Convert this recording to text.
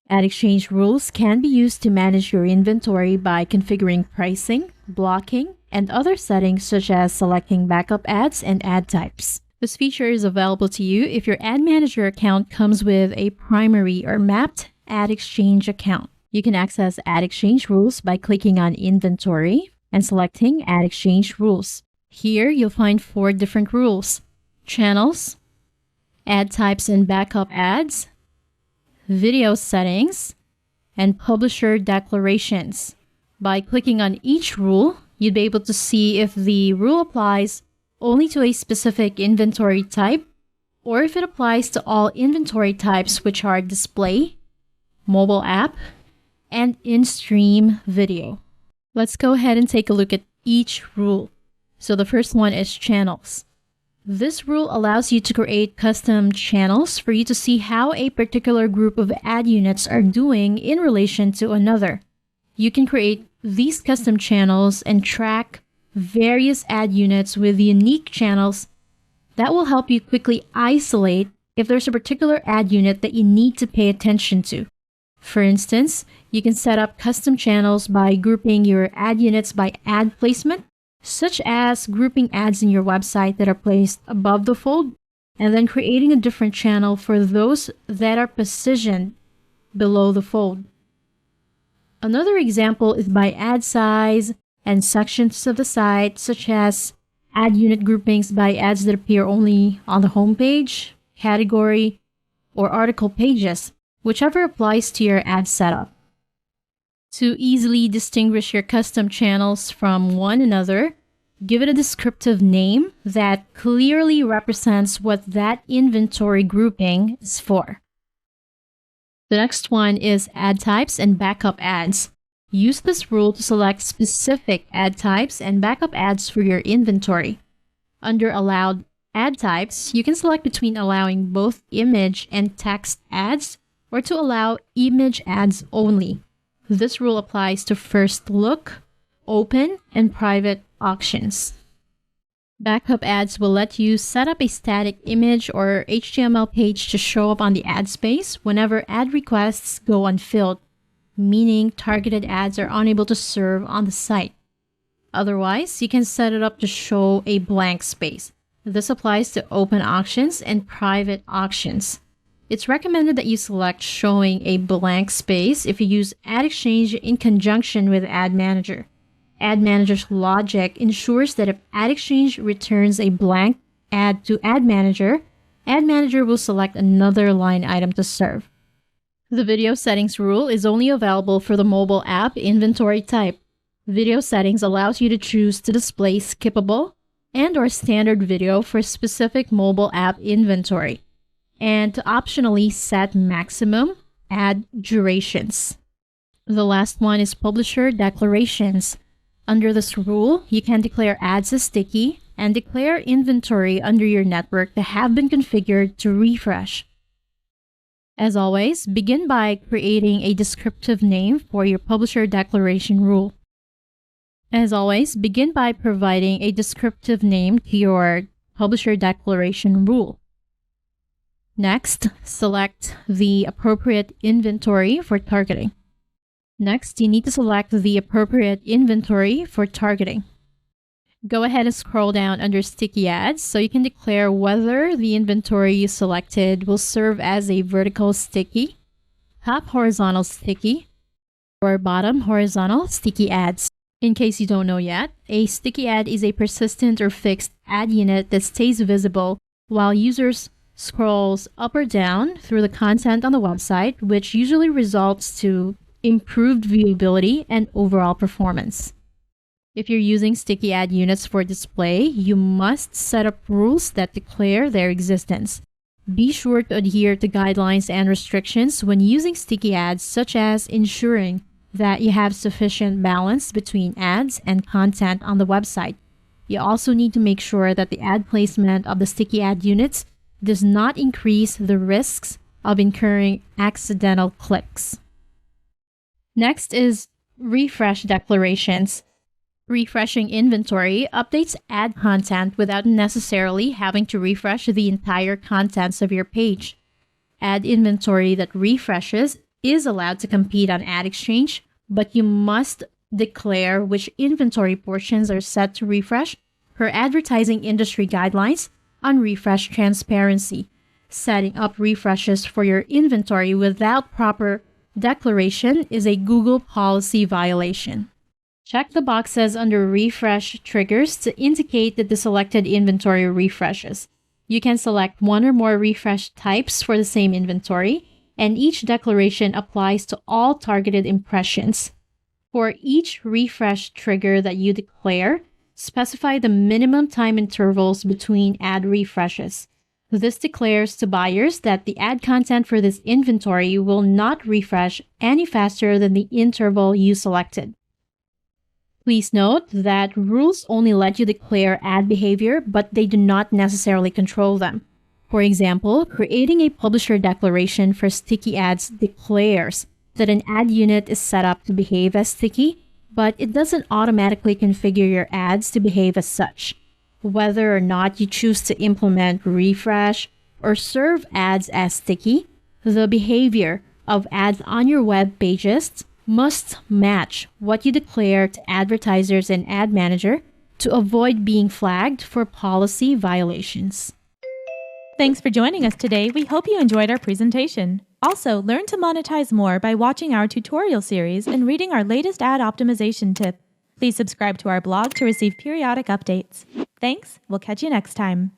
Ad exchange rules can be used to manage your inventory by configuring pricing, blocking, and other settings such as selecting backup ads and ad types. This feature is available to you if your ad manager account comes with a primary or mapped ad exchange account. You can access ad exchange rules by clicking on Inventory and selecting Ad exchange rules. Here you'll find 4 different rules: channels, ad types and backup ads, video settings, and publisher declarations. By clicking on each rule, you'd be able to see if the rule applies only to a specific inventory type or if it applies to all inventory types, which are display, mobile app, and in-stream video. Let's go ahead and take a look at each rule. So the first one is channels. This rule allows you to create custom channels for you to see how a particular group of ad units are doing in relation to another. You can create these custom channels and track various ad units with unique channels that will help you quickly isolate if there's a particular ad unit that you need to pay attention to. For instance, you can set up custom channels by grouping your ad units by ad placement, such as grouping ads in your website that are placed above the fold, and then creating a different channel for those that are positioned below the fold. Another example is by ad size and sections of the site, such as ad unit groupings by ads that appear only on the homepage, category, or article pages, whichever applies to your ad setup. To easily distinguish your custom channels from one another, give it a descriptive name that clearly represents what that inventory grouping is for. The next one is ad types and backup ads. Use this rule to select specific ad types and backup ads for your inventory. Under Allowed Ad Types, you can select between allowing both image and text ads or to allow image ads only. This rule applies to first look, open, and private auctions. Backup ads will let you set up a static image or HTML page to show up on the ad space whenever ad requests go unfilled, meaning targeted ads are unable to serve on the site. Otherwise, you can set it up to show a blank space. This applies to open auctions and private auctions. It's recommended that you select showing a blank space if you use Ad Exchange in conjunction with Ad Manager. Ad Manager's logic ensures that if Ad Exchange returns a blank ad to Ad Manager will select another line item to serve. The video settings rule is only available for the mobile app inventory type. Video settings allows you to choose to display skippable and/or standard video for specific mobile app inventory, and to optionally set maximum ad durations. The last one is publisher declarations. Under this rule, you can declare ads as sticky and declare inventory under your network that have been configured to refresh. As always, begin by creating a descriptive name for your publisher declaration rule. As always, begin by providing a descriptive name to your publisher declaration rule. Next, select the appropriate inventory for targeting. Next, you need to select the appropriate inventory for targeting. Go ahead and scroll down under Sticky Ads so you can declare whether the inventory you selected will serve as a vertical sticky, top horizontal sticky, or bottom horizontal sticky ads. In case you don't know yet, a sticky ad is a persistent or fixed ad unit that stays visible while users scrolls up or down through the content on the website, which usually results to improved viewability and overall performance. If you're using sticky ad units for display, you must set up rules that declare their existence. Be sure to adhere to guidelines and restrictions when using sticky ads, such as ensuring that you have sufficient balance between ads and content on the website. You also need to make sure that the ad placement of the sticky ad units does not increase the risks of incurring accidental clicks. Next is refresh declarations. Refreshing inventory updates ad content without necessarily having to refresh the entire contents of your page. Ad inventory that refreshes is allowed to compete on Ad Exchange, but you must declare which inventory portions are set to refresh per advertising industry guidelines on refresh transparency. Setting up refreshes for your inventory without proper declaration is a Google policy violation. Check the boxes under refresh triggers to indicate that the selected inventory refreshes. You can select one or more refresh types for the same inventory, and each declaration applies to all targeted impressions. For each refresh trigger that you declare, specify the minimum time intervals between ad refreshes. This declares to buyers that the ad content for this inventory will not refresh any faster than the interval you selected. Please note that rules only let you declare ad behavior, but they do not necessarily control them. For example, creating a publisher declaration for sticky ads declares that an ad unit is set up to behave as sticky, but it doesn't automatically configure your ads to behave as such. Whether or not you choose to implement refresh or serve ads as sticky, the behavior of ads on your web pages must match what you declare to advertisers and Ad Manager to avoid being flagged for policy violations. Thanks for joining us today. We hope you enjoyed our presentation. Also, learn to monetize more by watching our tutorial series and reading our latest ad optimization tip. Please subscribe to our blog to receive periodic updates. Thanks. We'll catch you next time.